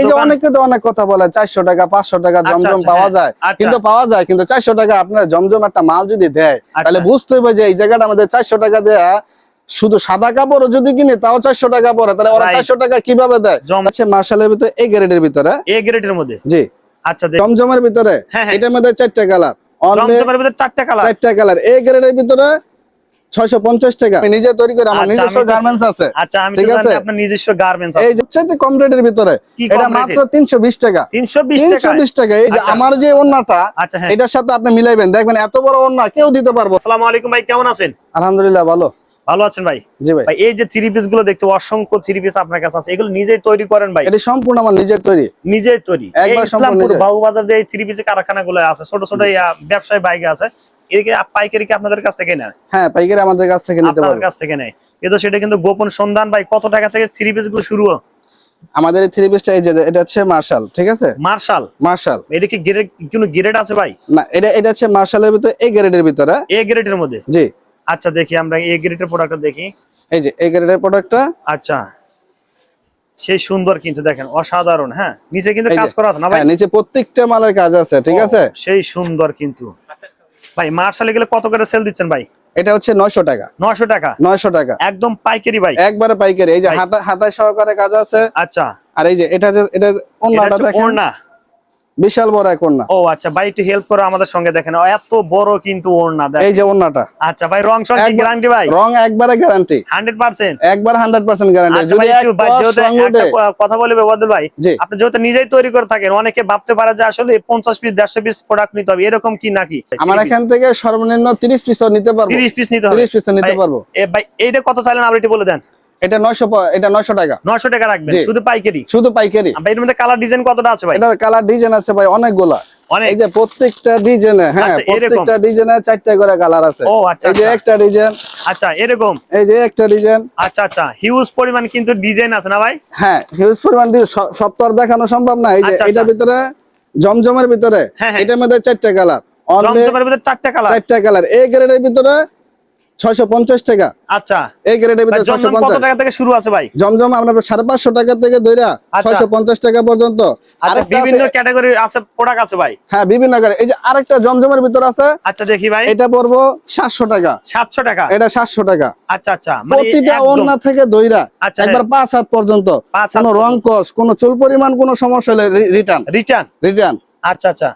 এই যে অনেকে তো অনেক কথা বলে 400 টাকা 500 টাকা জমজম পাওয়া যায়, কিন্তু 400 টাকা আপনার জমজম একটা মাল যদি দেয় তাহলে বুঝতে হবে যে এই জায়গাটা আমাদের 400 টাকা দেয়া শুধু সাদা কাপড় যদি কিনে তাও 400 টাকা পড়ে, তাহলে ওরা 400 টাকা কিভাবে দেয়? আচ্ছা মার্শালের ভিতরে এ গ্রেডের ভিতরে, এ গ্রেডের মধ্যে, জি আচ্ছা জমজমের ভিতরে এটার মধ্যে 4টা কালার, জমজমের ভিতরে 4টা কালার, 4টা কালার। এ গ্রেডের ভিতরে 650 টাকা। আমি নিজে তৈরি করি, আমার নিজস্ব গার্মেন্টস আছে। আচ্ছা আমি তো জানি আপনার নিজস্ব গার্মেন্টস আছে। এই যে সবচেয়ে কম রেটের ভিতরে এটা মাত্র 320 টাকা। 320 টাকা। এই যে আমার যে ওন্নাটা এটার সাথে আপনি মিলাইবেন, দেখবেন এত বড় ওন্না কেউ দিতে পারবো। আসসালামু আলাইকুম ভাই, কেমন আছেন? আলহামদুলিল্লাহ ভালো। ভালো আছেন ভাই? জি ভাই। এই যে থ্রি পিস গুলো দেখতে, অসংখ্য থ্রি পিস আপনার কাছে আছে, এগুলো নিজেই তৈরি করেন ভাই? এটা সম্পূর্ণ আমার নিজের তৈরি। নিজেই তৈরি? একবার ইসলামপুর বাবুবাজার যে এই থ্রি পিস কারখানা গুলো আছে, ছোট ছোট ব্যবসায়ী বাইক আছে, এদিকে পাইকারি কি আপনাদের কাছ থেকে নেয়? হ্যাঁ পাইকারি আমাদের কাছ থেকে নিতে পারবেন। আপনাদের কাছ থেকে নেয়, কিন্তু সেটা কিন্তু গোপন সন্ধান ভাই। কত টাকা থেকে থ্রি পিস গুলো শুরু? আমাদের এই থ্রি পিসটা এই যে এটা হচ্ছে মার্শাল, ঠিক আছে? মার্শাল এটা কি গ্রেড, কোনো গ্রেড আছে ভাই? না, এটা হচ্ছে মার্শালের ভিতরে এ গ্রেডের ভিতরে। এ গ্রেডের মধ্যে? জি। আচ্ছা দেখি আমরা এ গ্রেডের প্রোডাক্টটা দেখি। এই যে এ গ্রেডের প্রোডাক্টটা, আচ্ছা সেই সুন্দর, কিন্তু দেখেন অসাধারণ। হ্যাঁ নিচে কিন্তু কাজ করা আছে না ভাই? হ্যাঁ নিচে প্রত্যেকটা মালের কাজ আছে, ঠিক আছে? সেই সুন্দর। কিন্তু ভাই মার্শালে গেলে কত করে সেল দিচ্ছেন ভাই? এটা হচ্ছে 900 টাকা। 900 টাকা? 900 টাকা একদম পাইকারি ভাই? একবারে পাইকারি। এই যে হাতায় সহকারে কাজ আছে। আচ্ছা। আর এই যে এটা ওন্নাটা দেখেন, ওন্না বিশাল বড় এক ওন্না। ও আচ্ছা ভাই, একটু হেল্প করো আমাদের সঙ্গে। দেখেন এত বড় কিন্তু ওন্না, দেখেন এই যে ওন্নাটা। আচ্ছা ভাই, রং সহ কি গ্যারান্টি ভাই? রং একবারে গ্যারান্টি 100%? একবার 100% গ্যারান্টি। যদি একটা কথা বলবে বদল ভাই, আপনি যেহেতু নিজেই তৈরি করে থাকেন, অনেকে ভাবতে পারে যে আসলে 50 পিস 150 পিস প্রোডাক্ট নিতে হবে, এরকম কি নাকি? আমার এখান থেকে সর্বনিম্ন 30 পিস নিতে পারবো। 30 পিস নিতে হবে? 30 পিস নিতে পারবো। ভাই এইটা কত চাইলেন আপনি একটু বলে দেন। এটা 900 টাকা। 900 টাকা রাখবেন শুধু পাইকারি? শুধু পাইকারি। ভাই এর মধ্যে কালার ডিজাইন কতটা আছে ভাই? এটা কালার ডিজাইন আছে ভাই অনেকগুলা। এই যে প্রত্যেকটা ডিজাইনে, হ্যাঁ প্রত্যেকটা ডিজাইনে 4টা করে কালার আছে। ও আচ্ছা। এই যে একটা ডিজাইন, আচ্ছা এরকম, এই যে একটা ডিজাইন। আচ্ছা আচ্ছা, হিউজ পরিমাণ কিন্তু ডিজাইন আছে না ভাই? হ্যাঁ হিউজ পরিমাণ, সব তো আর দেখানো সম্ভব না। এই যে এটার ভিতরে জমজমের ভিতরে এটার মধ্যে 4টা কালার। জমজমের ভিতরে 4টা কালার? 4টা কালার। এই গ্রেডের ভিতরে 650 টাকা। আচ্ছা এই গ্রেডের ভিতরে 650। কত টাকা থেকে শুরু আছে ভাই? জমজম আপনার 550 টাকা থেকে ধইরা 650 টাকা পর্যন্ত। আচ্ছা বিভিন্ন ক্যাটাগরির আছে প্রোডাক্ট আছে ভাই? হ্যাঁ বিভিন্ন ক্যাটাগরি। এই যে আরেকটা জমজমের ভিতর আছে। আচ্ছা দেখি ভাই। এটা পড়বো 700 টাকা। 700 টাকা? এটা 700 টাকা। আচ্ছা আচ্ছা, প্রতিটা ওন্না থেকে ধইরা একবার 5 হাত পর্যন্ত কোনো রং কস, কোনো চুল পরিমাণ কোনো সমস্যা হলে রিটার্ন। আচ্ছা আচ্ছা,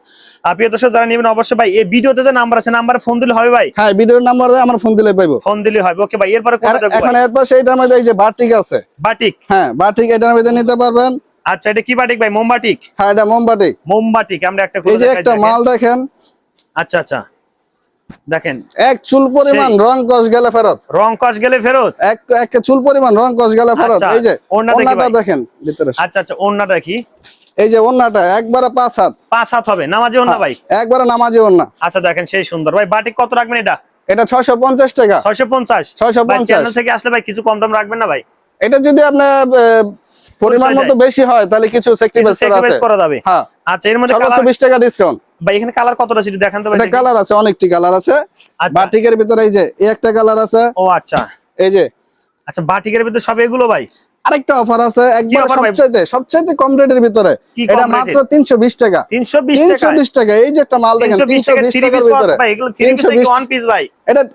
আপনি দর্শক যারা নেবেন অবশ্যই ভাই এই ভিডিওতে যে নাম্বার আছে, নাম্বারে ফোন দিলে হবে ভাই? হ্যাঁ ভিডিওর নাম্বার দিয়ে আমার ফোন দিলে পাইবো। ফোন দিলে হবে। ওকে ভাই, এরপরে কোনটা দেখব? এখন এরপর সেইটার মধ্যে এই যে বাটিক আছে। বাটিক? হ্যাঁ বাটিক এটার মধ্যে নিতে পারবেন। আচ্ছা এটা কি বাটিক ভাই? মোমবাটিক? হ্যাঁ এটা মোমবাটিক। আমরা একটা এই যে একটা মাল দেখেন। আচ্ছা আচ্ছা দেখেন, এক চুল পরিমাণ রং কস গেলে ফেরত। রং কস গেলে ফেরত? এক চুল পরিমাণ রং কস গেলে ফেরত। এই যে ওন্নাটা দেখেন ভিতরে। আচ্ছা আচ্ছা, ওন্নাটা কি? এই যে ওন্নাটা একবারে 5 হাত। 5 হাত হবে? নামাজি ওন্না ভাই? একবারে নামাজি ওন্না। আচ্ছা দেখেন সেই সুন্দর ভাই। বাটিক কত রাখবেন এটা? এটা 650 টাকা। 650 চ্যানেল থেকে আসলে ভাই কিছু কম দাম রাখবেন না ভাই? এটা যদি আপনি পরিমাণ মতো বেশি হয় তাহলে কিছু স্যাক্রিফাইস করা যাবে। হ্যাঁ আচ্ছা এর মধ্যে সর্বোচ্চ 20 টাকা ডিসকাউন্ট ভাই। এখানে কালার কতটা সেটা দেখান তো ভাই। এটা কালার আছে, অনেকটি কালার আছে। বাটিকের ভিতরে এই যে একটা কালার আছে। ও আচ্ছা। এই যে আচ্ছা বাটিকের ভিতরে সব এগুলো ভাই? আরেকটা অফার আছে একবার সবচেয়ে কম রেটের ভিতরে। এটা মাত্র 320 টাকা। 320 টাকা। এই যে একটা মাল দেখেন 320 টাকার ভিতরে ভাই। এগুলো 3 পিস নাকি 1 পিস ভাই?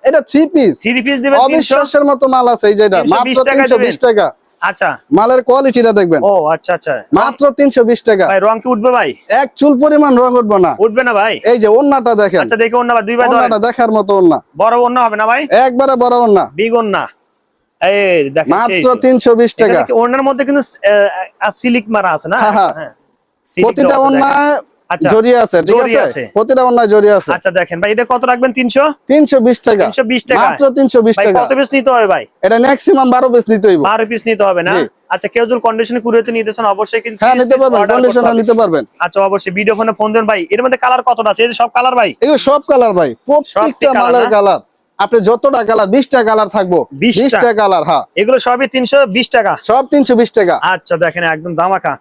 এটা 3 পিস। 3 পিস দিবেন 300? অবিশ্বাসের মতো মাল আছে এই যে এটা মাত্র 320 টাকা। আচ্ছা মালের কোয়ালিটিটা দেখবেন। ও আচ্ছা আচ্ছা, মাত্র 320 টাকা। ভাই রং কি উঠবে ভাই? এক চুল পরিমাণ রং উঠবে না। উঠবে না ভাই? এই যে ওন্নাটা দেখেন। আচ্ছা দেখি ওন্না ভাই, দুই ভাই ওন্নাটা দেখার মতো ওন্না। বড় ওন্না হবে না ভাই? একবারে বড় ওন্না, বিগ ওন্না। এই দেখেন মাত্র 320 টাকা। ওন্নার মধ্যে কিন্তু সিলিক মারা আছে না? হ্যাঁ প্রতিটা ওন্নায় জড়িয়ে আছে, ঠিক আছে? প্রতিটা ওন্নায় জড়িয়ে আছে। আচ্ছা দেখেন ভাই, এটা কত রাখবেন? 320 টাকা। 320 টাকা মাত্র 320 টাকা। কত পিস নিতে হবে ভাই? এটা ম্যাক্সিমাম 12 পিস নিতে হইব। 12 পিস নিতে হবে না? আচ্ছা কেউ যদি কন্ডিশনে কুরিয়ারে নিতে চান অবশ্যই কিন্তু হ্যাঁ নিতে পারবেন, কন্ডিশনে নিতে পারবেন। আচ্ছা অবশ্যই ভিডিও ফোনে ফোন দেন ভাই। এর মধ্যে কালার কতটা আছে? এই যে সব কালার ভাই? এগুলো সব কালার ভাই, প্রত্যেকটা মালের কালার। আপনি যতটা কালার 20টা কালার থাকবো, 20টা কালার। হ্যাঁ এগুলো সবই 320 টাকা? সব 320 টাকা। আচ্ছা দেখেন একদম দামাকা।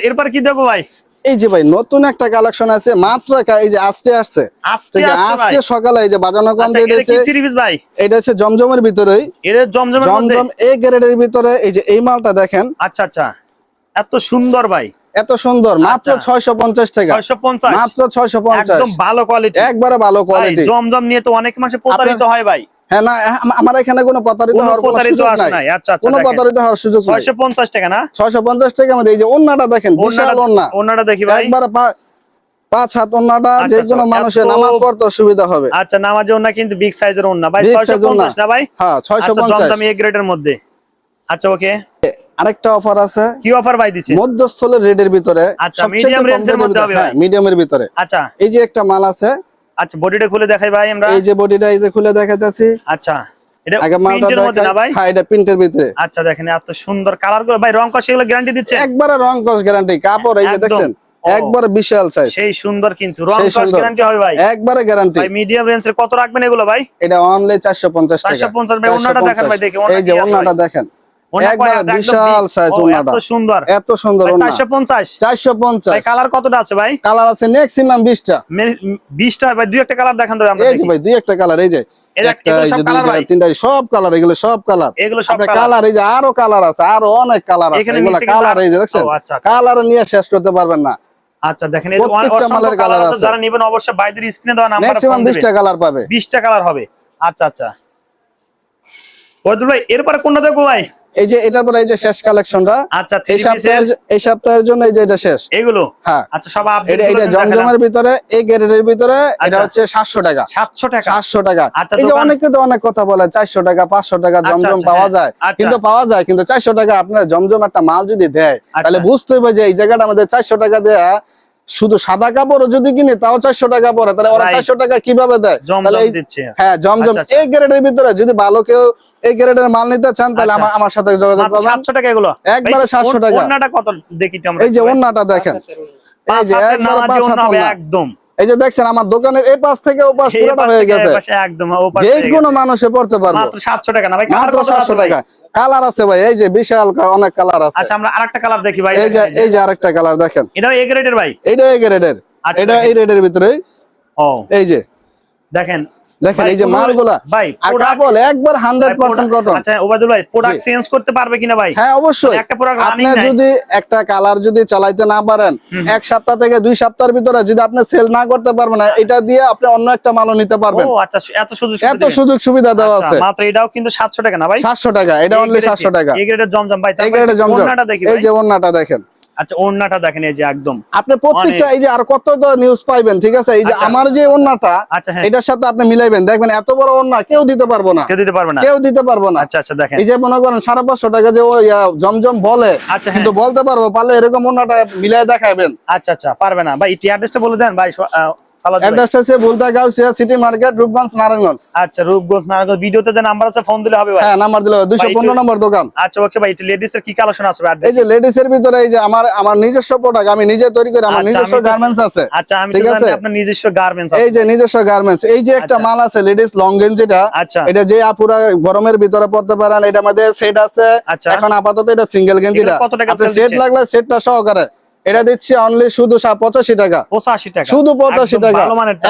এরপর কি দেখো ভাই? এই যে ভাই নতুন একটা কালেকশন আছে মাত্র, এই যে আজকে আসছে। আজকে সকালে এই যে বাজানো কমপ্লিট হয়েছে। এটা কি সিরিজ ভাই? এটা হচ্ছে জমজমের ভিতরেই। এটা জমজমের মধ্যে জমজম এ গ্রেডের ভিতরে। এই যে এই মালটা দেখেন। আচ্ছা আচ্ছা এত সুন্দর ভাই, এত সুন্দর, মাত্র 650 টাকা, 650 মাত্র 650, একদম ভালো কোয়ালিটি, একবারে ভালো কোয়ালিটি। জমজম নিয়ে তো অনেক মানুষ প্রতারিত হয় ভাই। হ্যাঁ না, আমার এখানে কোনো প্রতারিত হওয়ার কোনো সুযোগ নাই। আচ্ছা আচ্ছা, কোনো প্রতারিত হওয়ার সুযোগ নাই। 650 টাকা না, 650 টাকা মধ্যে এই যে ওন্নাটা দেখেন, বিশাল ওন্না, ওন্নাটা দেখি ভাই, একবারে 5 হাত ওন্নাটা, যে কোনো মানুষের নামাজ পড়তে সুবিধা হবে। আচ্ছা, নামাজের ওন্না কিন্তু বিগ সাইজের ওন্না ভাই, 650 না ভাই? হ্যাঁ 650, জমজম এ গ্রেডের মধ্যে। আচ্ছা ওকে, আরেকটা অফার আছে। কি অফার ভাই দিচ্ছে? মধ্যস্থলের রেটের ভিতরে, আচ্ছা মিডিয়াম রেঞ্জের মধ্যে হবে ভাই, মিডিয়ামের ভিতরে। আচ্ছা এই যে একটা মাল আছে। আচ্ছা বডিটা খুলে দেখাই ভাই আমরা, এই যে বডিটা এই যে খুলে দেখাইতাছি। আচ্ছা এটা আগে মালটা প্রিন্টের মধ্যে না ভাই? হ্যাঁ এটা প্রিন্টের ভিতরে। আচ্ছা দেখেন এত সুন্দর কালার গুলো ভাই, রং কষ এগুলো গ্যারান্টি দিচ্ছে? একবারে রং কষ গ্যারান্টি। কাপড় এই যে দেখছেন, একবারে বিশাল সাইজ, সেই সুন্দর, কিন্তু রং কষ গ্যারান্টি হবে ভাই, একবারে গ্যারান্টি। ভাই মিডিয়াম রেঞ্জের কত রাখবেন এগুলো ভাই? এটা অনলি 450 টাকা। 450 ভাই। ওন্নাটা দেখেন ভাই, দেখি এই যে ওন্নাটা দেখেন, একবারে বিশাল সাইজ ওন্নাটা, এত সুন্দর, এত সুন্দর ওন্না। 450 450 ভাই। কালার কতটা আছে ভাই? কালার আছে ম্যাক্সিমাম 20টা। 20টা ভাই, দুই একটা কালার দেখান তো আমরা। এই যে ভাই দুই একটা কালার, এই যে একটা, এই যে দুইটা, তিনটা, সব কালার, এগুলো সব কালার, এগুলো সব কালার। এই যে আরো কালার আছে, আরো অনেক কালার আছে, এগুলো কালার। এই যে দেখছেন, কালার নিয়ে শেষ করতে পারবেন না। আচ্ছা দেখেন, এই প্রত্যেকটা মালের কালার আছে, যারা নেবেন অবশ্যই বাইদের স্ক্রিনে দেওয়া নাম্বারে ফোন দিবেন। ম্যাক্সিমাম 20টা কালার পাবে, 20টা কালার হবে। আচ্ছা আচ্ছা বদরুল ভাই, এরপরে কোনটা দেখো ভাই? এই যে এটার পরে এই যে শেষ কালেকশনটা। আচ্ছা, এই সপ্তাহের জন্য এই যে এটা শেষ এগুলো। হ্যাঁ আচ্ছা সব আপডেট। এটা জমজমের ভিতরে, এই গ্রেডের ভিতরে, এটা হচ্ছে 700 টাকা। 700 টাকা, 700 টাকা। আচ্ছা, এই যে অনেকে তো অনেক কথা বলে 400 টাকা 500 টাকা জমজম পাওয়া যায়, কিন্তু পাওয়া যায়, কিন্তু 400 টাকা আপনার জমজম একটা মাল যদি দেয়, তাহলে বুঝতে হবে যে এই জায়গাটা আমাদের 400 টাকা দেয়া। শুধু সাদা কাপড় যদি কিনে তাও 400 টাকা পড়ে, তাহলে ওরা 400 টাকা কিভাবে দেয়? তাহলে হ্যাঁ জমজম এই গ্রেডের ভিতরে যদি ভালো কেউ এই গ্রেডের মাল নিতে চান, তাহলে আমার সাথে যোগাযোগ করবেন। 700 টাকা এগুলো, একবারে 700 টাকা। ওন্নাটা কত দেখি তো আমরা। এই যে ওন্নাটা দেখেন, এই যে একবারে 5 হাত ওন্না একদম। এই যে দেখছেন, আমার দোকানের এই পাশ থেকে ও পাশ পুরোটা হয়ে গেছে, একদম যে কোনো মানুষে পড়তে পারবে। মাত্র 700 টাকা না ভাই? মাত্র 700 টাকা। কালার আছে ভাই, এই যে বিশাল অনেক কালার আছে। আচ্ছা আমরা আরেকটা কালার দেখি ভাই। এই যে আরেকটা কালার দেখেন, এটাও এ গ্রেডের ভাই? এটা এ গ্রেডের, এটা এই রেডের ভিতরে। ও এই যে দেখেন দেখেন, এই যে মালগুলা ভাই, কাপড় একবার 100% কটন। আচ্ছা ওবায়দুল ভাই, প্রোডাক্ট চেঞ্জ করতে পারবে কিনা ভাই? হ্যাঁ অবশ্যই। একটা প্রোডাক্ট আপনি যদি একটা কালার যদি চালাইতে না পারেন, এক সপ্তাহ থেকে 2 সপ্তাহের ভিতরে যদি আপনি সেল না করতে পারবেন না, এটা দিয়ে আপনি অন্য একটা মালও নিতে পারবেন। ও আচ্ছা, এত সুযোগ সুবিধা দেওয়া আছে। মাত্র এটাও কিন্তু 700 টাকা না ভাই? 700 টাকা, এটা অনলি 700 টাকা। এই গ্রেডের জমজম ভাই, এই গ্রেডের জমজম। ওন্নাটা দেখি ভাই, এই যে ওন্নাটা দেখেন। আচ্ছা ওন্নাটা দেখেন, এই যে একদম আপনি প্রত্যেকটা, এই যে আর কত তো নিউজ পাইবেন, ঠিক আছে? এই যে আমার যে ওন্নাটা, এটার সাথে আপনি মিলাইবেন, দেখবেন এত বড় ওন্না কেউ দিতে পারবো না, কেউ দিতে পারবে না, কেউ দিতে পারবো না। আচ্ছা আচ্ছা দেখেন, এই যে মনে করেন 550 টাকা যে ওই জমজম বলে, কিন্তু বলতে পারবো, পারলে এরকম ওন্নাটা মিলাই দেখাবেন। আচ্ছা আচ্ছা পারবে না ভাই? এটি অ্যাড্রেসটা বলে দেন ভাই। অ্যাড্রেসটা হচ্ছে বুলতাগাউসিয়া সিটি মার্কেট, রূপগঞ্জ, নারায়ণগঞ্জ। আচ্ছা রূপগঞ্জ, নারায়ণগঞ্জ। ভিডিওতে যে নাম্বার আছে ফোন দিলে হবে ভাই? হ্যাঁ নাম্বার দিলে হবে, 215 নম্বর দোকান। আচ্ছা ওকে ভাই, লেডিস এর কি কালেকশন আছে ভাই? এই যে লেডিস এর ভিতরে এই যে আমার নিজস্ব প্রোডাক্ট, আমি নিজে তৈরি করি, আমার নিজস্ব গার্মেন্টস আছে। আচ্ছা আমি তো জানি আপনার নিজস্ব গার্মেন্টস আছে। এই যে নিজস্ব গার্মেন্টস, এই যে একটা মাল আছে লেডিস লং গেঞ্জিটা, এটা যে আপুরা গরমের ভিতরে পড়তে পারেন, এটা মধ্যে সেট আছে। এখন আপাতত এটা সিঙ্গেল গেঞ্জিটা, আপনি সেট লাগলে সেটটা সহকারে এটা দিচ্ছি অনলি শুধু 85 টাকা। 85 টাকা, শুধু 85 টাকা।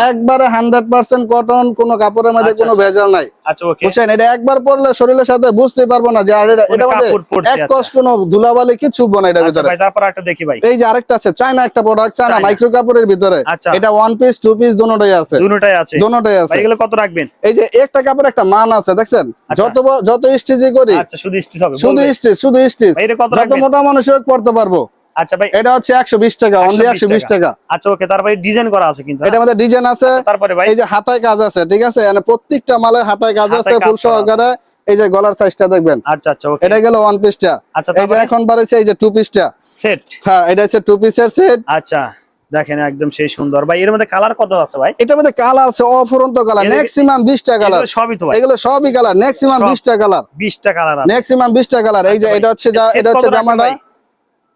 একবারে 100% কটন, কোনো কাপড়ের মধ্যে কোনো ভেজাল নাই। আচ্ছা ওকে, বুঝছেন? এটা একবার পরলে শরীরের সাথে বুঝতে পারবো না যে এটা মধ্যে এক কস কোনো ধুলাবালি কিছু না এটার ভিতরে। ভাই তারপর একটা দেখি ভাই, এই যে আরেকটা আছে চায়না একটা প্রোডাক্ট, চায়না মাইক্রো কাপড়ের ভিতরে। এটা 1 পিস 2 পিস দুটোটাই আছে, দুটোটাই আছে। এগুলো কত রাখবেন? এই যে একটা কাপড় একটা মান আছে, দেখছেন? যত স্টিচি করি, আচ্ছা শুধু স্টিচ হবে, শুধু স্টিচ, যত মোটা মানুষ হোক পড়তে পারবো। আচ্ছা ভাই এটা হচ্ছে 120 টাকা, অনলি 120 টাকা। আচ্ছা ওকে, তারপরে ডিজাইন করা আছে কিন্তু, এটার মধ্যে ডিজাইন আছে। তারপরে ভাই এই যে হাতায় কাজ আছে, ঠিক আছে? মানে প্রত্যেকটা মালের হাতায় কাজ আছে ফুল সহকারে। এই যে গলার সাইজটা দেখবেন। আচ্ছা আচ্ছা ওকে, এটা গেল 1 পিসটা। এই যে এখন বাড়ছে এই যে 2 পিসটা সেট। হ্যাঁ এটা হচ্ছে 2 পিসের সেট। আচ্ছা দেখেন একদম সেই সুন্দর ভাই। এর মধ্যে কালার কত আছে ভাই? এটার মধ্যে কালার আছে অফুরন্ত কালার, ম্যাক্সিমাম 20টা কালার। সবই তো ভাই, এগুলো সবই কালার, ম্যাক্সিমাম 20টা কালার। 20টা কালার আছে, ম্যাক্সিমাম 20টা কালার। এই যে এটা হচ্ছে জামাটা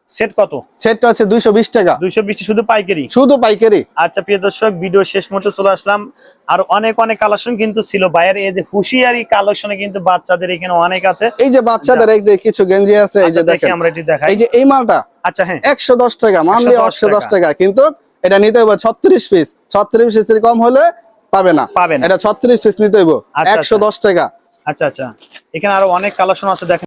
সেট কত? সেটটা হচ্ছে 220 টাকা। 220 শুধু পাইকারি? শুধু পাইকারি। আচ্ছা প্রিয় দর্শক, ভিডিও শেষ মুহূর্তে চলে আসলাম। আর অনেক কালেকশন কিন্তু ছিল ভাইয়ের। এই যে হুশিয়ারি কালেকশনে কিন্তু বাচ্চাদের এখানে অনেক আছে। এই যে বাচ্চাদের এই যে কিছু গেঞ্জি আছে, এই যে দেখেন আমরা এটি দেখাই। এই যে এই মালটা, আচ্ছা হ্যাঁ 110 টাকা, মানলি 110 টাকা, কিন্তু এটা নিতে হবে 36 পিস। 36 পিসের কম হলে পাবে না, এটা 36 পিস নিতে হবে, 110 টাকা। আচ্ছা আচ্ছা, এখানে আরো অনেক কালেকশন আছে দেখেন।